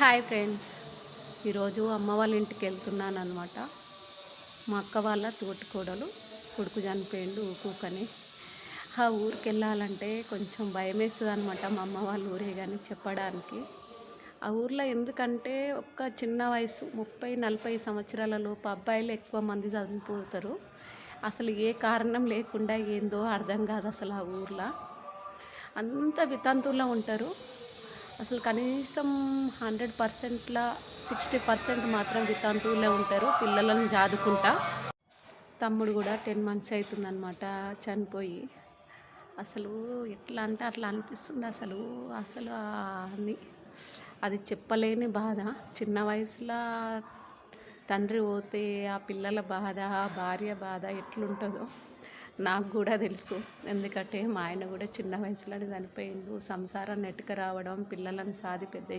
Hi friends. ఈరోజు అమ్మ వాళ్ళ ఇంటికి వెళ్తున్నాను అనమాట. మా అక్క వాళ్ళ తోటికోడలు కొడుకు చనిపోయిండు ఊకూకని. ఆ ఊరికి వెళ్ళాలంటే కొంచెం భయం వేస్తుంది అనమాట. మా అమ్మ వాళ్ళ ఊరే కానీ చెప్పడానికి. ఆ ఊర్లో ఎందుకంటే ఒక్క చిన్న వయసు 30-40 సంవత్సరాల లోపు అబ్బాయిలు ఎక్కువ మంది చనిపోతారు. అసలు ఏ కారణం లేకుండా ఏందో అర్థం కాదు అసలు ఆ ఊర్లో. అంత వితంతువులో ఉంటారు. అసలు కనీసం 100%ల 60% మాత్రం వితంతువులే ఉంటారు పిల్లలను జాదుకుంటా. తమ్ముడు కూడా 10 మంత్స్ అవుతుందన్నమాట చనిపోయి. అసలు ఎట్లా అంటే అట్లా అనిపిస్తుంది అసలు. అసలు అని అది చెప్పలేని బాధ. చిన్న వయసులో తండ్రి పోతే ఆ పిల్లల బాధ, ఆ భార్య బాధ ఎట్లుంటుందో నాకు కూడా తెలుసు. ఎందుకంటే మా ఆయన కూడా చిన్న వయసులోనే చనిపోయిండు. సంసారాన్ని నెట్టుకు రావడం, పిల్లలను సాది పెద్ద